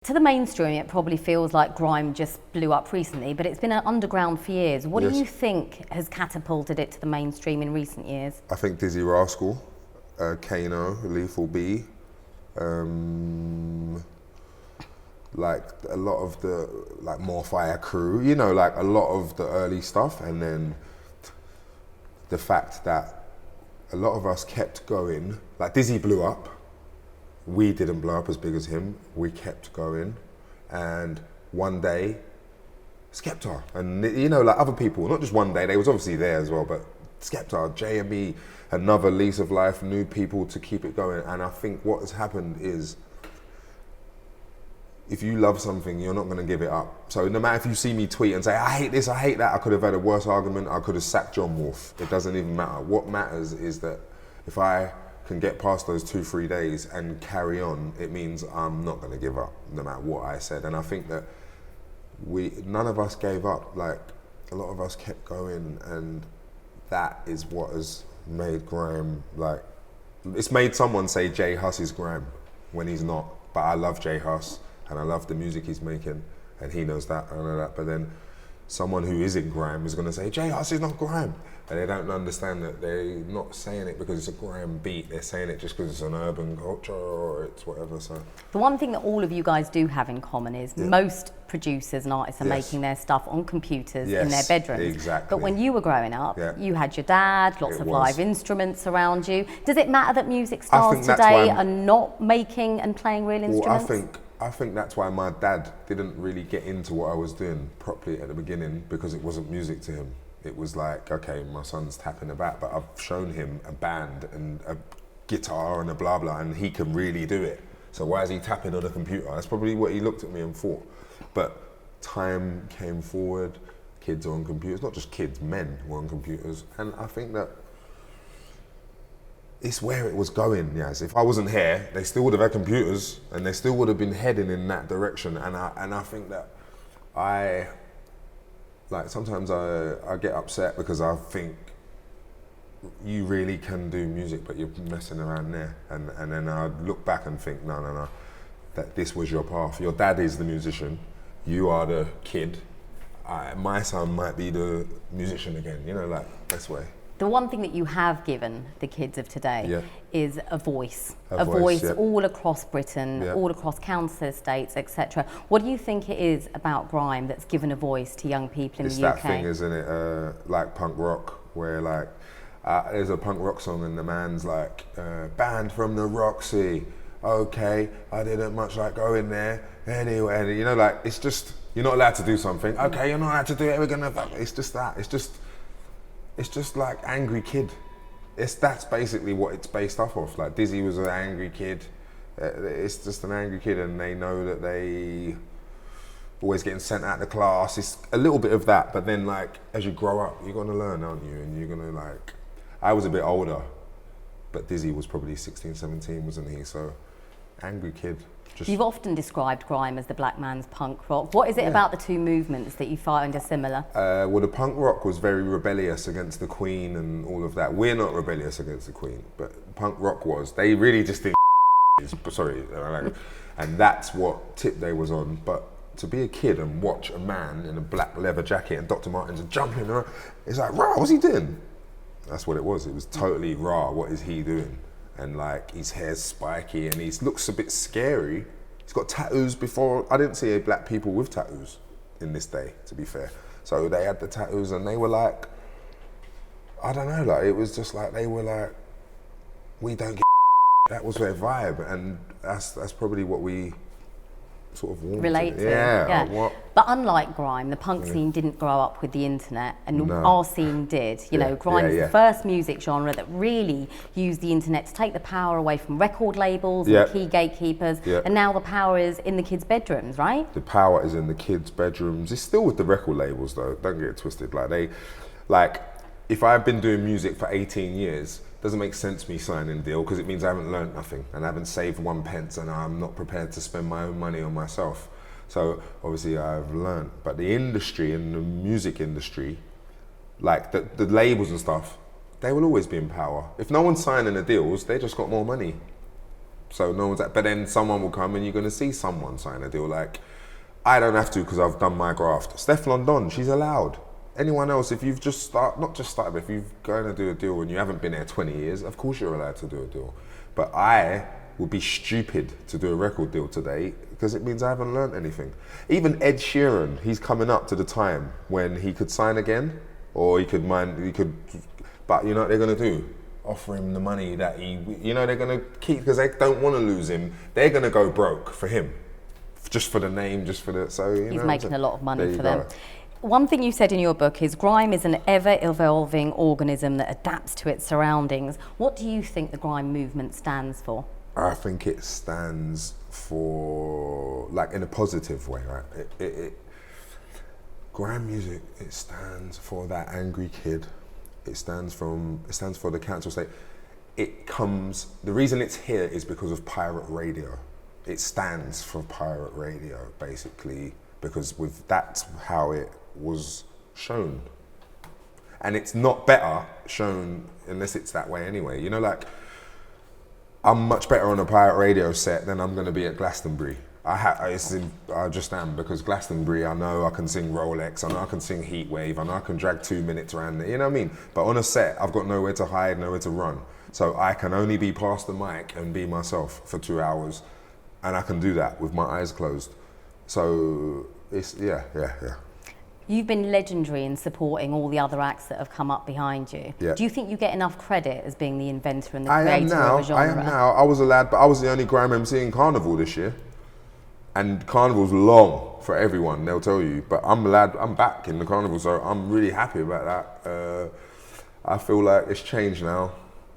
To the mainstream, it probably feels like grime just blew up recently, but it's been underground for years. What do you think has catapulted it to the mainstream in recent years? I think Dizzee Rascal, Kano, Lethal B, like a lot of the More Fire Crew, you know, like a lot of the early stuff, and then the fact that a lot of us kept going. Like Dizzee blew up. We didn't blow up as big as him. We kept going, and one day, Skepta, and you know, like other people, not just one day, they was obviously there as well, but Skepta, J&B, another lease of life, new people to keep it going. And I think what has happened is, if you love something, you're not gonna give it up. So no matter if you see me tweet and say, I hate this, I hate that, I could have had a worse argument, I could have sacked John Wolfe. It doesn't even matter. What matters is that if I can get past those 2-3 days and carry on, it means I'm not gonna give up, no matter what I said. And I think that none of us gave up. Like, a lot of us kept going, and that is what has made grime, like, it's made someone say J Hus is grime when he's not. But I love J Hus, and I love the music he's making, and he knows that, I know that. But then someone who isn't grime is gonna say J Hus is not grime. And they don't understand that they're not saying it because it's a grime beat. They're saying it just because it's an urban culture or it's whatever. So the one thing that all of you guys do have in common is most producers and artists are making their stuff on computers in their bedrooms. Exactly. But when you were growing up, you had your dad, lots of live instruments around you. Does it matter that music stars today are not making and playing real instruments? I think that's why my dad didn't really get into what I was doing properly at the beginning, because it wasn't music to him. It was like, okay, my son's tapping a bat, but I've shown him a band and a guitar and a blah blah, and he can really do it. So why is he tapping on a computer? That's probably what he looked at me and thought. But time came forward, kids are on computers, not just kids, men were on computers. And I think that it's where it was going, Yaz. If I wasn't here, they still would have had computers and they still would have been heading in that direction. And I think that sometimes I get upset because I think you really can do music, but you're messing around there. And then I look back and think, no, that this was your path. Your dad is the musician, you are the kid. My son might be the musician again, you know, like, this way. The one thing that you have given the kids of today is a voice. A voice yeah. all across Britain, all across council estates, etc. What do you think it is about grime that's given a voice to young people in the UK? It's that thing, isn't it? Like punk rock, where like, there's a punk rock song and the man's like, banned from the Roxy. Okay, I didn't much like going there. Anyway, and you know, like, it's just, you're not allowed to do something. Okay, you're not allowed to do it, we're gonna, it's just that. It's just like angry kid. That's basically what it's based off of. Like, Dizzee was an angry kid. It's just an angry kid, and they know that they always getting sent out of class. It's a little bit of that, but then like, as you grow up, you're gonna learn, aren't you? And you're gonna like, I was a bit older, but Dizzee was probably 16, 17, wasn't he? So, angry kid. You've often described grime as the black man's punk rock. What is it about the two movements that you find are similar? Well, the punk rock was very rebellious against the Queen and all of that. We're not rebellious against the Queen, but punk rock was. They really just did sorry, and that's what Tip Day was on. But to be a kid and watch a man in a black leather jacket and Dr. Martens and jumping around, it's like, rah, what's he doing? That's what it was. It was totally raw. What is he doing? And like, his hair's spiky and he looks a bit scary. He's got tattoos before. I didn't see black people with tattoos in this day, to be fair. So they had the tattoos and they were like, I don't know, like, it was just like, they were like, we don't get that was their vibe. And that's probably what we sort of relate to. But unlike grime, the punk scene didn't grow up with the internet, and our scene did. You know, grime is the first music genre that really used the internet to take the power away from record labels and key gatekeepers, and now the power is in the kids' bedrooms, right? The power is in the kids' bedrooms. It's still with the record labels though, don't get it twisted. Like, if I've been doing music for 18 years, doesn't make sense me signing a deal, because it means I haven't learned nothing and I haven't saved 1 pence and I'm not prepared to spend my own money on myself. So obviously I've learned. But the industry and the music industry, like the labels and stuff, they will always be in power. If no one's signing the deals, they just got more money. So no one's, but then someone will come and you're gonna see someone sign a deal. Like, I don't have to because I've done my graft. Steph London, she's allowed. Anyone else, if you've not just started, but if you're going to do a deal and you haven't been there 20 years, of course you're allowed to do a deal. But I would be stupid to do a record deal today because it means I haven't learned anything. Even Ed Sheeran, he's coming up to the time when he could sign again, or but you know what they're going to do? Offer him the money that they're going to keep, because they don't want to lose him. They're going to go broke for him. Just for the name, he's making a lot of money for them. One thing you said in your book is grime is an ever-evolving organism that adapts to its surroundings. What do you think the grime movement stands for? I think it stands for, like, in a positive way, right? Grime music, it stands for that angry kid. It stands for the cancel state. The reason it's here is because of pirate radio. It stands for pirate radio, basically, because that's how it was shown. And it's not better shown unless it's that way anyway. Like, I'm much better on a pirate radio set than I'm going to be at Glastonbury. I just am, because Glastonbury, I know I can sing Rolex, I know I can sing Heatwave, I know I can drag 2 minutes around there, you know what I mean? But on a set, I've got nowhere to hide, nowhere to run. So I can only be past the mic and be myself for 2 hours. And I can do that with my eyes closed. So it's, yeah. You've been legendary in supporting all the other acts that have come up behind you. Yeah. Do you think you get enough credit as being the inventor and the creator of a genre? I am now. I was a lad, but I was the only grime MC in Carnival this year. And Carnival's long for everyone, they'll tell you. But I'm back in the Carnival, so I'm really happy about that. I feel like it's changed now.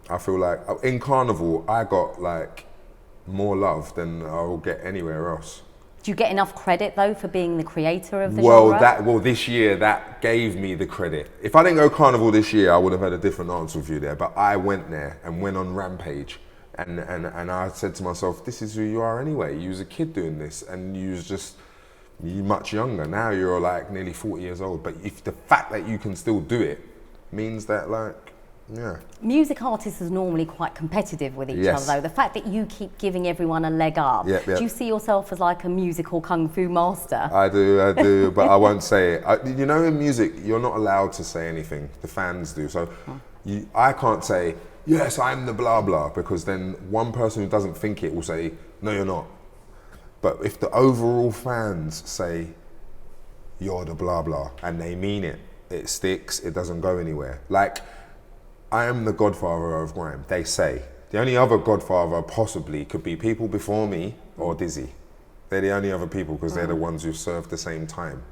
I feel like in Carnival, I got like more love than I'll get anywhere else. Do you get enough credit though for being the creator of the genre? Well, this year that gave me the credit. If I didn't go Carnival this year, I would have had a different answer for you there. But I went there and went on Rampage, and I said to myself, this is who you are anyway. You was a kid doing this, and you much younger. Now you're like nearly 40 years old. But if the fact that you can still do it means that, like, yeah. Music artists are normally quite competitive with each other though. The fact that you keep giving everyone a leg up, do you see yourself as like a musical kung fu master? I do, but I won't say it. In music, you're not allowed to say anything. The fans do. So I can't say, yes, I'm the blah blah, because then one person who doesn't think it will say, no, you're not. But if the overall fans say, you're the blah blah, and they mean it, it sticks, it doesn't go anywhere. Like, I am the godfather of grime, they say. The only other godfather possibly could be people before me or Dizzee. They're the only other people because they're the ones who served the same time.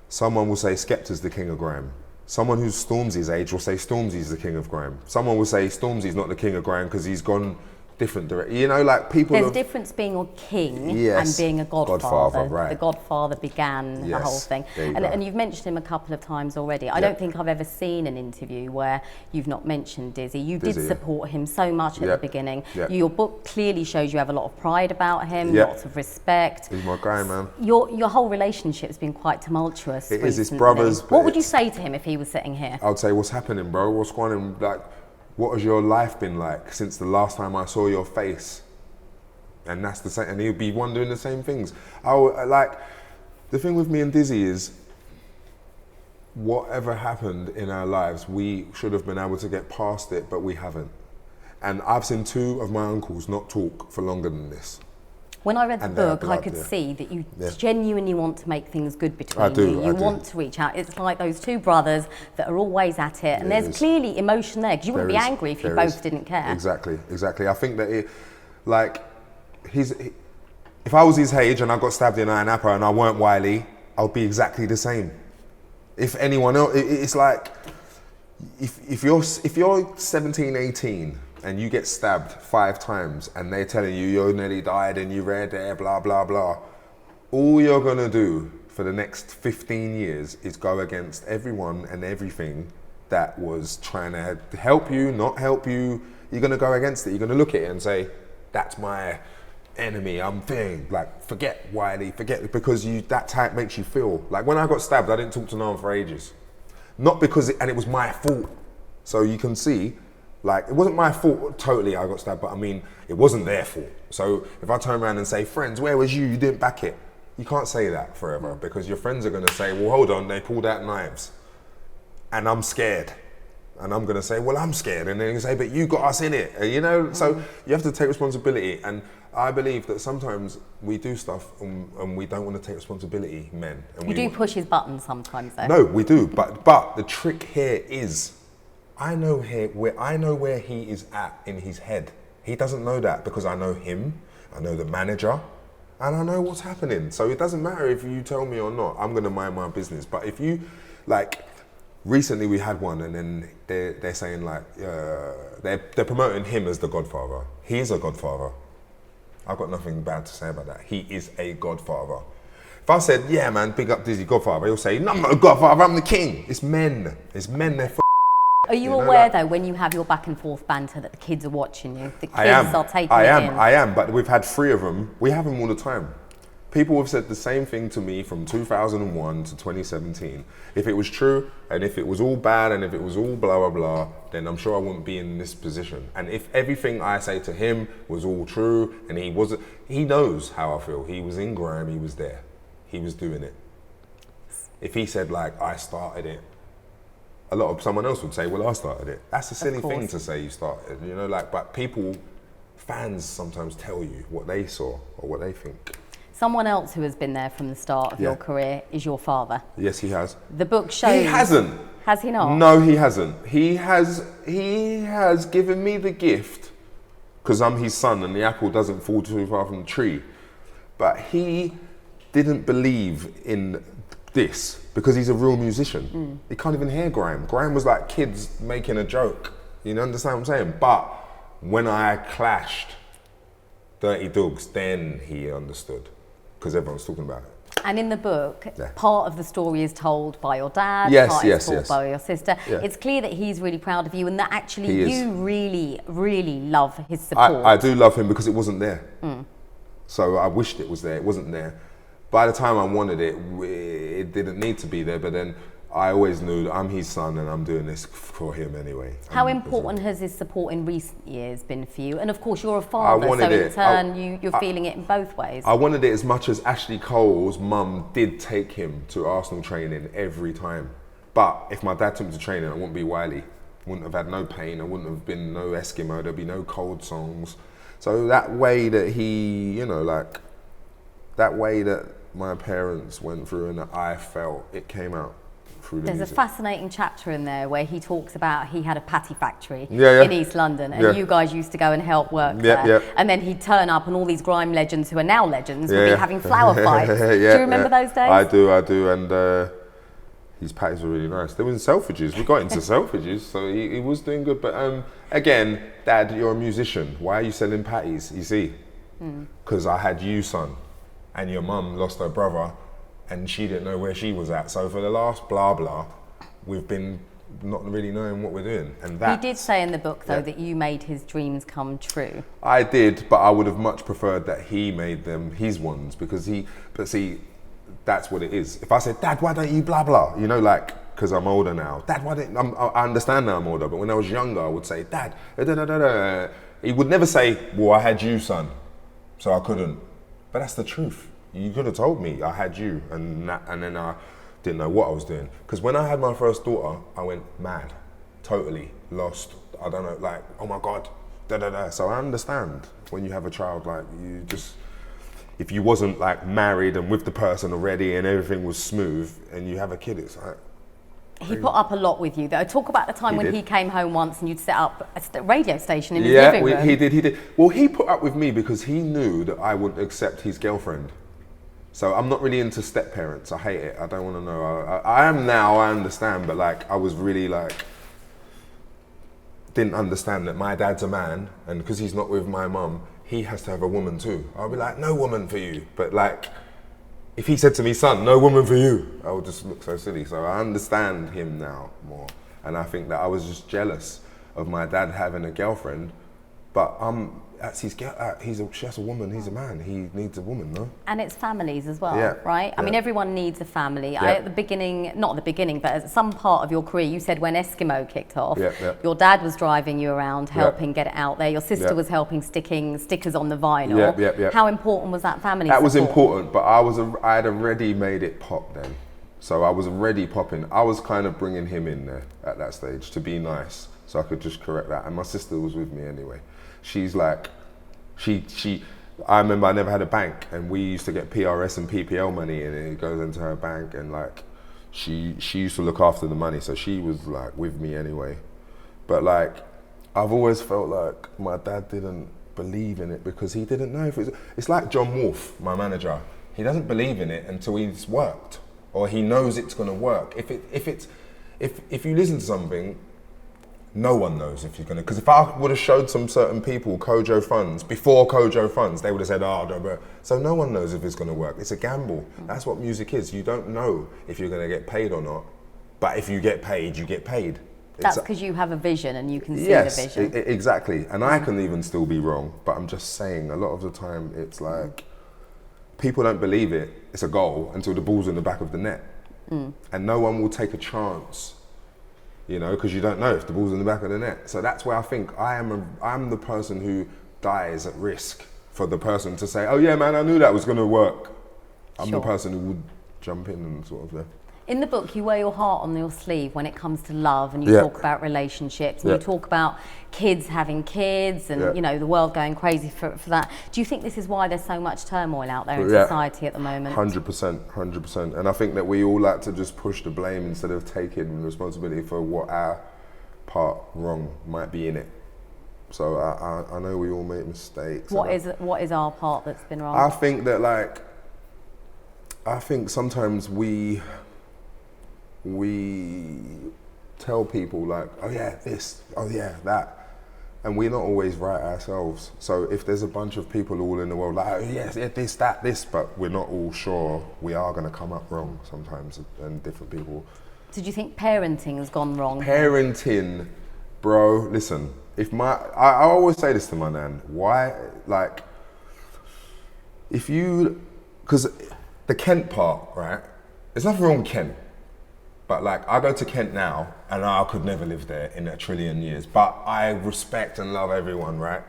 Someone will say Skepta's the king of grime. Someone who's Stormzy's age will say Stormzy's the king of grime. Someone will say Stormzy's not the king of grime because he's gone different direction. Like people. There's a difference being a king and being a godfather. Right. The godfather began the whole thing. And you've mentioned him a couple of times already. I don't think I've ever seen an interview where you've not mentioned Dizzee. You did support him so much at the beginning. Your book clearly shows you have a lot of pride about him, lots of respect. He's my guy, man. Your whole relationship's been quite tumultuous It is his brothers. What would you say to him if he was sitting here? I would say, what's happening, bro? What's going on? Like, what has your life been like since the last time I saw your face? And that's the same, and he'll be wondering the same things. The thing with me and Dizzee is, whatever happened in our lives, we should have been able to get past it, but we haven't. And I've seen 2 of my uncles not talk for longer than this. When I read the book, I could see that you genuinely want to make things good between you. You want to reach out. It's like those 2 brothers that are always at it, and there's clearly emotion there, because you wouldn't be angry if you both didn't care. Exactly. I think that if I was his age and I got stabbed in Iron Apple and I weren't Wiley, I would be exactly the same. If anyone else, it's like, if you're 17, 18, and you get stabbed 5 times and they're telling you nearly died and you read there, blah, blah, blah, all you're gonna do for the next 15 years is go against everyone and everything that was trying to help you, not help you. You're gonna go against it. You're gonna look at it and say, that's my enemy, forget Wiley, because that's how it makes you feel. Like when I got stabbed, I didn't talk to no one for ages. Not because, and it was my fault. So you can see, Like, it wasn't my fault totally I got stabbed, but I mean, it wasn't their fault. So if I turn around and say, friends, where was you? You didn't back it. You can't say that forever because your friends are gonna say, well, hold on, they pulled out knives and I'm scared. And I'm gonna say, well, I'm scared. And then you say, but you got us in it, you know? So you have to take responsibility. And I believe that sometimes we do stuff and we don't want to take responsibility, men. And you do push his buttons sometimes though. No, we do, but the trick here is, I know where he is at in his head. He doesn't know that because I know him, I know the manager, and I know what's happening. So it doesn't matter if you tell me or not, I'm gonna mind my business. But if you, like, recently we had one and then they're saying like, they're promoting him as the godfather. He is a godfather. I've got nothing bad to say about that. He is a godfather. If I said, yeah man, big up Dizzee Godfather, he'll say, no, I'm not a godfather, I'm the king. It's men, they're Are you aware though, when you have your back and forth banter, that the kids are watching you? The kids are taking it in. I am, but we've had 3 of them. We have them all the time. People have said the same thing to me from 2001 to 2017. If it was true, and if it was all bad, and if it was all blah, blah, blah, then I'm sure I wouldn't be in this position. And if everything I say to him was all true, and he knows how I feel. He was in Grime, he was there. He was doing it. If he said like, I started it, someone else would say, well, I started it. That's a silly thing to say you started, you know, like, but fans sometimes tell you what they saw or what they think. Someone else who has been there from the start of your career is your father. Yes, he has. The book shows... He hasn't. Has he not? No, he hasn't. He has given me the gift, because I'm his son and the apple doesn't fall too far from the tree, but he didn't believe in this because he's a real musician. He can't even hear Grime. Grime was like kids making a joke. You understand what I'm saying? But when I clashed Dirty Dogs, then he understood, because everyone's talking about it. And in the book, part of the story is told by your dad, part is told by your sister. Yeah. It's clear that he's really proud of you and that actually you really, really love his support. I do love him because it wasn't there. So I wished it was there. It wasn't there. By the time I wanted it, it didn't need to be there, but then I always knew that I'm his son and I'm doing this for him anyway. How important has his support in recent years been for you? And of course you're a father, so in turn you're feeling it in both ways. I wanted it as much as Ashley Cole's mum did take him to Arsenal training every time. But if my dad took me to training, I wouldn't be Wiley. I wouldn't have had no pain, I wouldn't have been no Eskimo, there'd be no cold songs. So that way that he, you know, like, that way that my parents went through and that I felt, it came out through the There's music. A fascinating chapter in there where he talks about he had a patty factory in East London and you guys used to go and help work there. And then he'd turn up and all these Grime legends who are now legends would be having flower fights. Do you remember those days? I do, and his patties were really nice. They were in Selfridges. We got into Selfridges, so he was doing good. But again, Dad, you're a musician. Why are you selling patties? You see, because I had you, son, and your mum lost her brother, and she didn't know where she was at. So for the last blah blah, we've been not really knowing what we're doing. And that he did say in the book though that you made his dreams come true. I did, but I would have much preferred that he made them his ones, because but see, that's what it is. If I said, Dad, why don't you blah blah, you know, like, because I'm older now. Dad, why don't I understand now I'm older, but when I was younger, I would say, Dad, da, da, da, da, da. He would never say, well, I had you, son, so I couldn't. But that's the truth. You could have told me I had you, and then I didn't know what I was doing. Because when I had my first daughter, I went mad, totally lost. I don't know, like, oh my God, da da da. So I understand when you have a child, like, you just, if you wasn't like married and with the person already and everything was smooth, and you have a kid, it's like. He put up a lot with you though. Talk about the time when he came home once and you'd set up a radio station in his living room. He did. Well, he put up with me because he knew that I wouldn't accept his girlfriend. So I'm not really into step parents. I hate it. I don't want to know. I am now, I understand, but like I was really like, didn't understand that my dad's a man, and because he's not with my mum, he has to have a woman too. I'll be like, no woman for you. But like, if he said to me, son, no woman for you, I would just look so silly. So I understand him now more. And I think that I was just jealous of my dad having a girlfriend. But that's his she's a woman, he's a man, he needs a woman, no? And it's families as well, right? I mean, everyone needs a family. At the beginning, not at the beginning, but at some part of your career, you said when Eskimo kicked off, your dad was driving you around, helping get it out there. Your sister was helping sticking stickers on the vinyl. How important was that family support? That was important, but I had already made it pop then. So I was already popping. I was kind of bringing him in there at that stage to be nice, so I could just correct that. And my sister was with me anyway. She's like, I remember I never had a bank, and we used to get PRS and PPL money, and it goes into her bank, and like, she used to look after the money, so she was like with me anyway. But like, I've always felt like my dad didn't believe in it because he didn't know if it's like John Wolfe, my manager. He doesn't believe in it until he's worked, or he knows it's going to work. If you listen to something, no one knows if you're going to. Because if I would have showed some certain people Kojo funds before Kojo funds, they would have said, "Oh, no." So no one knows if it's going to work. It's a gamble. That's what music is. You don't know if you're going to get paid or not. But if you get paid, you get paid. That's because you have a vision and you can see the vision. Yes, exactly. And I can even still be wrong. But I'm just saying, a lot of the time, it's like, people don't believe it. It's a goal until the ball's in the back of the net. And no one will take a chance, you know, because you don't know if the ball's in the back of the net. So that's where I think I'm the person who dies at risk for the person to say, "Oh yeah, man, I knew that was going to work." I'm the person who would jump in and sort of. In the book, you wear your heart on your sleeve when it comes to love, and you talk about relationships, and you talk about kids having kids, and you know, the world going crazy for that. Do you think this is why there's so much turmoil out there in society at the moment? 100%. And I think that we all like to just push the blame instead of taking responsibility for what our part wrong might be in it. So I know we all make mistakes. What is our part that's been wrong? I think that sometimes we tell people like, "Oh yeah, this, oh yeah, that," and we're not always right ourselves. So if there's a bunch of people all in the world like, "Oh yes, yeah, this, that, this," but we're not all sure, we are going to come up wrong sometimes, and different people. Did you think parenting has gone wrong? Parenting, bro, listen, I always say this to my nan, because the Kent part, right, there's nothing wrong with Kent. But like, I go to Kent now, and I could never live there in a trillion years. But I respect and love everyone, right?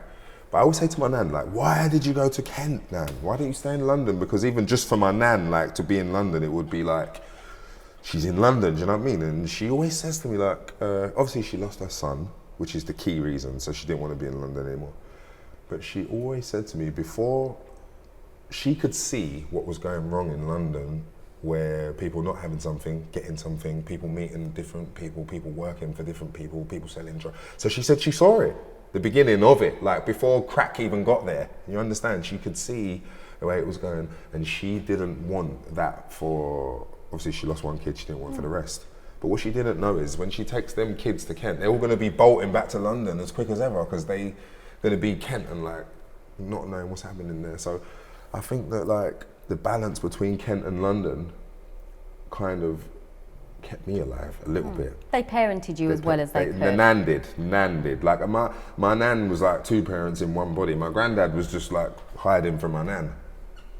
But I always say to my nan, like, "Why did you go to Kent, nan? Why don't you stay in London?" Because even just for my nan, like, to be in London, it would be like, she's in London, do you know what I mean? And she always says to me, like, obviously she lost her son, which is the key reason, so she didn't want to be in London anymore. But she always said to me, before she could see what was going wrong in London, where people not having something, getting something, people meeting different people working for different people selling drugs. So she said she saw it, the beginning of it, like before crack even got there. You understand? She could see the way it was going, and she didn't want that for, obviously she lost one kid, she didn't want for the rest. But what she didn't know is when she takes them kids to Kent, they're all gonna be bolting back to London as quick as ever, because they gonna be Kent and like not knowing what's happening there. So I think that like, the balance between Kent and London kind of kept me alive a little bit. They parented you as well as they could. The nan did. Like my nan was like two parents in one body. My granddad was just like hiding from my nan.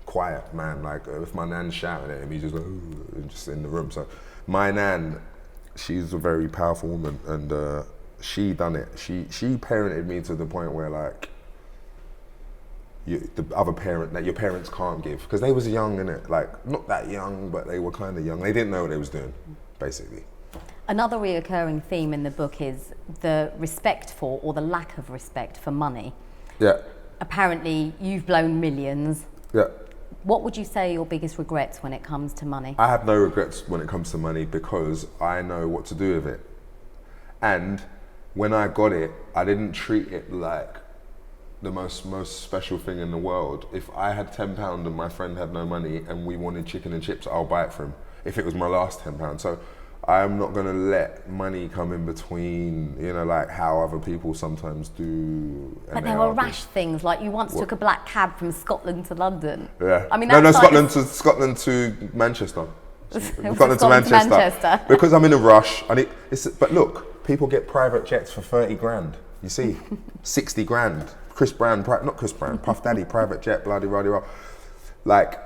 Quiet man, like if my nan's shouting at him, he's just like, ooh, just in the room. So my nan, she's a very powerful woman, and she done it. She parented me to the point where like, the other parent that your parents can't give, because they was young, innit? Like not that young, but they were kind of young. They didn't know what they was doing, basically. Another reoccurring theme in the book is the respect for, or the lack of respect for, money. Yeah. Apparently, you've blown millions. Yeah. What would you say are your biggest regrets when it comes to money? I have no regrets when it comes to money because I know what to do with it. And when I got it, I didn't treat it like the most special thing in the world. If I had £10 and my friend had no money and we wanted chicken and chips, I'll buy it for him if it was my last £10. So I'm not gonna let money come in between, you know, like how other people sometimes do. But there were rash things, like you once took a black cab from Scotland to London. Yeah. I mean, Scotland to Manchester. Scotland to Manchester. Because I'm in a rush. But look, people get private jets for 30 grand. You see, 60 grand. Puff Daddy, private jet, bloody rah. Like,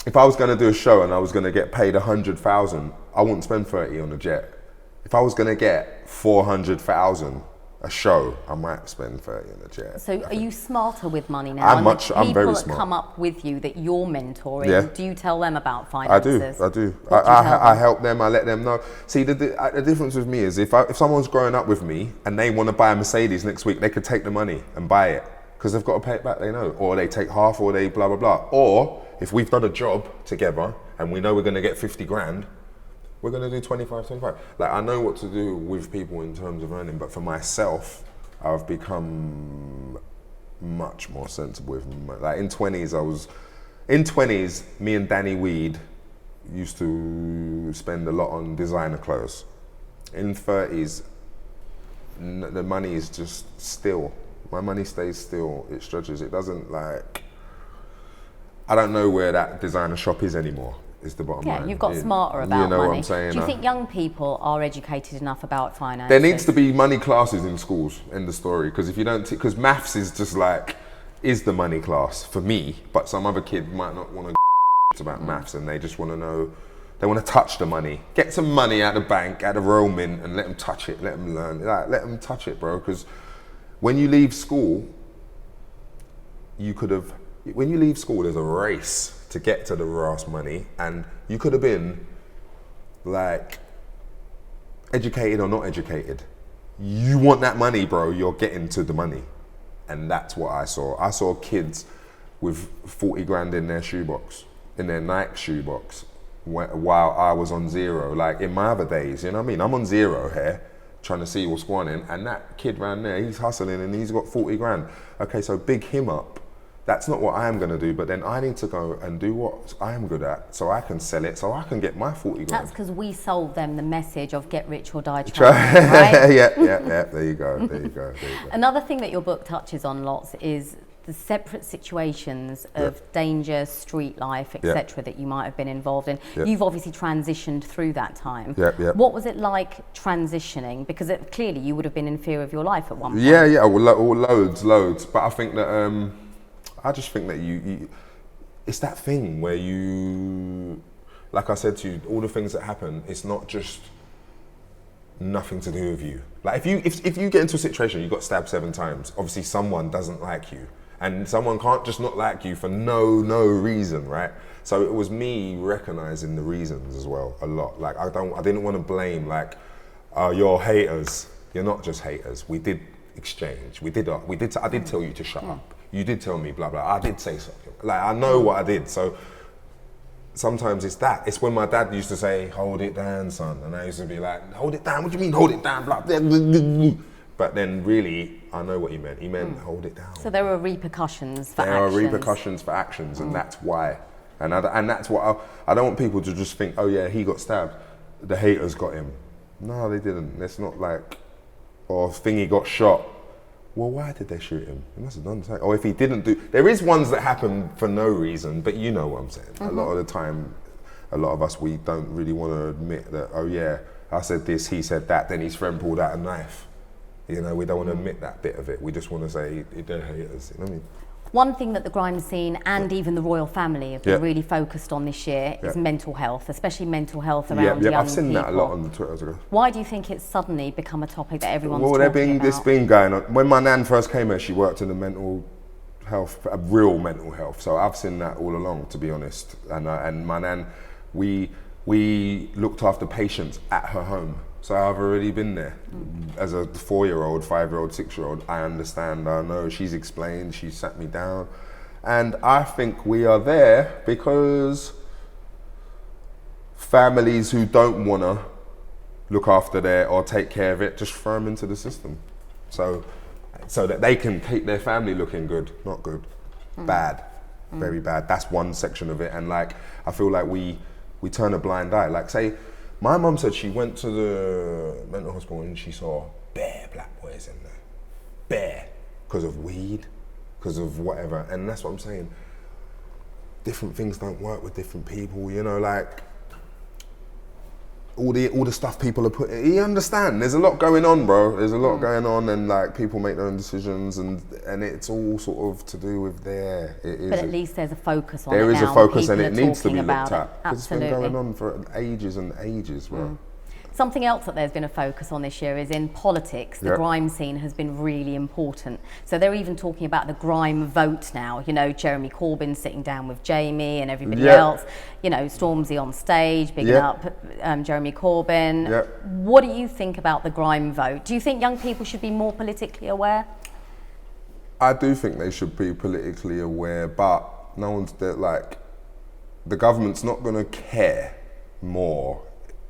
if I was going to do a show and I was going to get paid 100,000, I wouldn't spend 30 on a jet. If I was going to get 400,000 a show, I might spend 30 on a jet. So are you smarter with money now? I'm very smart. People that come up with you that you're mentoring, do you tell them about finances? I do. I help them, I let them know. See, the difference with me is if someone's growing up with me and they want to buy a Mercedes next week, they could take the money and buy it because they've got to pay it back, they know. Or they take half, or they blah, blah, blah. Or if we've done a job together and we know we're going to get 50 grand, we're going to do 25. Like, I know what to do with people in terms of earning, but for myself, I've become much more sensible with money. Like, in 20s, me and Danny Weed used to spend a lot on designer clothes. In 30s, the money is just still. My money stays still, it stretches. It doesn't, like, I don't know where that designer shop is anymore. Is the bottom line. You've got smarter about money. You know money. what I'm saying? Do you think young people are educated enough about finance? There needs to be money classes in schools, end of story. Because if you don't, because maths is just like, is the money class for me, but some other kid might not want to about maths and they just want to know, they want to touch the money. Get some money out of the bank, out of Royal Mint, and let them touch it, let them learn. Like, let them touch it, bro. Because when you leave school, there's a race to get to the raw money, and you could have been like educated or not educated. You want that money, bro, you're getting to the money. And that's what I saw. I saw kids with 40 grand in their shoebox, in their Nike shoebox, while I was on zero. Like, in my other days, you know what I mean? I'm on zero here, trying to see what's going on, and that kid round there, he's hustling and he's got 40 grand. Okay, so big him up. That's not what I am going to do, but then I need to go and do what I am good at so I can sell it, so I can get my 40 grand. That's because we sold them the message of get rich or die trying, right? yeah, there you go. Another thing that your book touches on lots is the separate situations of danger, street life, etc. that you might have been involved in. You've obviously transitioned through that time. What was it like transitioning? Because clearly you would have been in fear of your life at one point. Loads. But I think that... I just think that you it's that thing where you, like I said to you, all the things that happen, it's not just nothing to do with you. Like, if you get into a situation, you got stabbed 7 times, obviously someone doesn't like you. And someone can't just not like you for no reason, right? So it was me recognizing the reasons as well, a lot. Like, I didn't want to blame, like, you're haters. You're not just haters. We did exchange. I did tell you to shut up. You did tell me blah blah. I did say something. Like, I know what I did. So sometimes it's that. It's when my dad used to say, "Hold it down, son," and I used to be like, "Hold it down? What do you mean, hold it down?" Blah, blah, blah, blah. But then really, I know what he meant. He meant hold it down. So there were repercussions for actions. There are repercussions for actions, and that's why. And that's what I don't want people to just think, "Oh yeah, he got stabbed. The haters got him." No, they didn't. It's not like, or Thingy got shot. Well, why did they shoot him? He must have done something. Or if he didn't do... There is ones that happen for no reason, but you know what I'm saying. A lot of the time, a lot of us, we don't really want to admit that, oh yeah, I said this, he said that, then his friend pulled out a knife. You know, we don't want to admit that bit of it. We just want to say, they're haters, you know what I mean? One thing that the grime scene and even the royal family have been really focused on this year is mental health, especially mental health around young people. I've seen that a lot on the Twitter. Why do you think it's suddenly become a topic that everyone's talking about? It's been going on. When my nan first came here, she worked in the mental health, real mental health. So I've seen that all along, to be honest. And my nan, we looked after patients at her home. So I've already been there. As a 4-year-old, 5-year-old, 6-year-old, I understand, I know, she's explained, she sat me down. And I think we are there because families who don't wanna look after or take care of it, just throw them into the system. So that they can keep their family looking good, not good, bad, very bad. That's one section of it. And like, I feel like we turn a blind eye. Like, say, my mum said she went to the mental hospital and she saw bare black boys in there. Bare. Because of weed, because of whatever. And that's what I'm saying. Different things don't work with different people, you know, like, all the stuff people are putting. You understand? There's a lot going on, bro. There's a lot going on, and like people make their own decisions, and it's all sort of to do with But at least there's a focus on it now. There is a focus, and it needs to be looked at. at. Because it's been going on for ages and ages, bro. Something else that there's been a focus on this year is in politics. The grime scene has been really important. So they're even talking about the grime vote now. You know, Jeremy Corbyn sitting down with Jamie and everybody else. You know, Stormzy on stage, bigging up Jeremy Corbyn. What do you think about the grime vote? Do you think young people should be more politically aware? I do think they should be politically aware, but no one's like, the government's not going to care more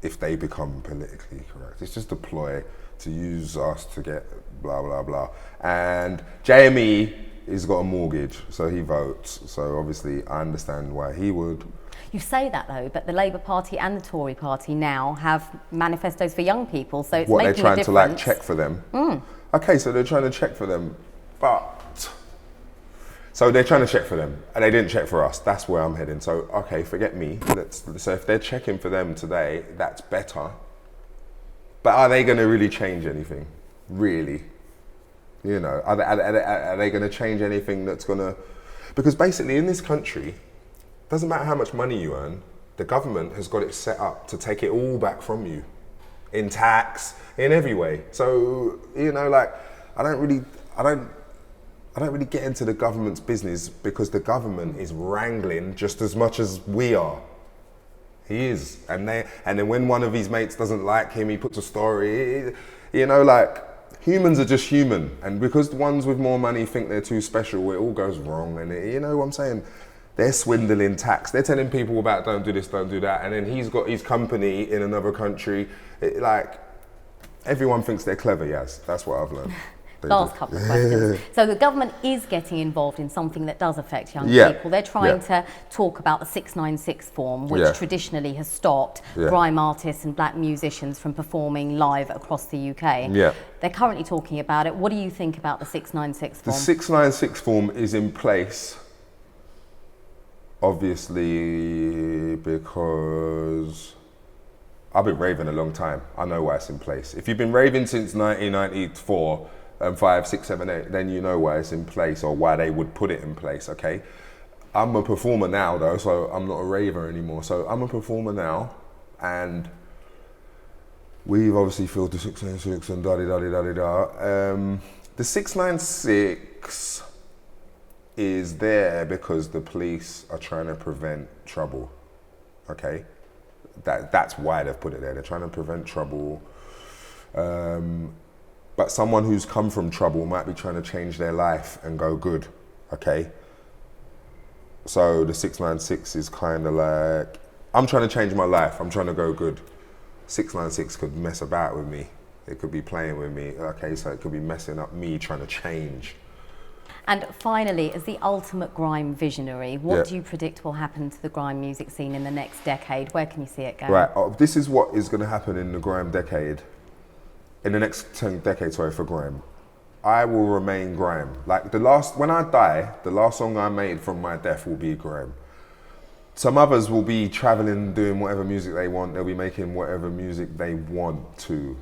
if they become politically correct. It's just a ploy to use us to get blah, blah, blah. And Jamie has got a mortgage, so he votes. So obviously I understand why he would. You say that though, but the Labour Party and the Tory Party now have manifestos for young people, so it's making a difference. What, they're trying to like check for them? Okay, so they're trying to check for them, but... So they're trying to check for them, and they didn't check for us. That's where I'm heading. So, okay, forget me. So if they're checking for them today, that's better. But are they going to really change anything? Really? You know, are they going to change anything that's going to... Because basically in this country, doesn't matter how much money you earn, the government has got it set up to take it all back from you. In tax, in every way. So, you know, like, I don't really get into the government's business because the government is wrangling just as much as we are. He is. And then when one of his mates doesn't like him, he puts a story. You know, like, humans are just human. And because the ones with more money think they're too special, it all goes wrong. And you know what I'm saying? They're swindling tax. They're telling people about don't do this, don't do that. And then he's got his company in another country. Like, everyone thinks they're clever, Yaz. That's what I've learned. Last couple of questions. So the government is getting involved in something that does affect young people. They're trying to talk about the 696 form, which traditionally has stopped grime artists and black musicians from performing live across the UK. They're currently talking about it. What do you think about the 696 form? The 696 form is in place, obviously, because I've been raving a long time. I know why it's in place. If you've been raving since 1994, 5, 6, 7, 8, then you know why it's in place or why they would put it in place, okay? I'm a performer now though, so I'm not a raver anymore. So I'm a performer now, and we've obviously filled the 696 and da-di-da-di-da-di-da. The 696 is there because the police are trying to prevent trouble, okay? That's why they've put it there. They're trying to prevent trouble. But someone who's come from trouble might be trying to change their life and go good, okay? So the 696 is kind of like, I'm trying to change my life, I'm trying to go good. 696 could mess about with me. It could be playing with me, okay? So it could be messing up me trying to change. And finally, as the ultimate grime visionary, what do you predict will happen to the grime music scene in the next decade? Where can you see it going? Right, this is what is going to happen in the grime decade. In the next 10 decades, sorry, for grime. I will remain grime. Like when I die, the last song I made from my death will be grime. Some others will be traveling, doing whatever music they want. They'll be making whatever music they want to.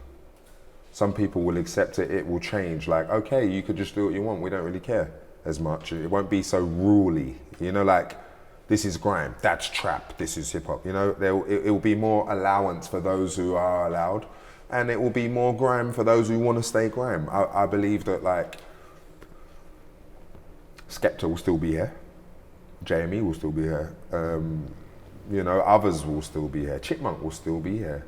Some people will accept it, it will change. Like, okay, you could just do what you want. We don't really care as much. It won't be so ruly. You know, like, this is grime, that's trap, this is hip hop. You know, it will be more allowance for those who are allowed. And it will be more grime for those who want to stay grime. I believe that, like, Skepta will still be here. JME will still be here. You know, others will still be here. Chipmunk will still be here.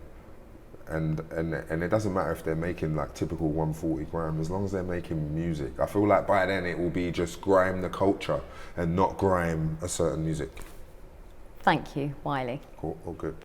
And it doesn't matter if they're making like typical 140 grime, as long as they're making music. I feel like by then it will be just grime the culture and not grime a certain music. Thank you, Wiley. Cool, all good.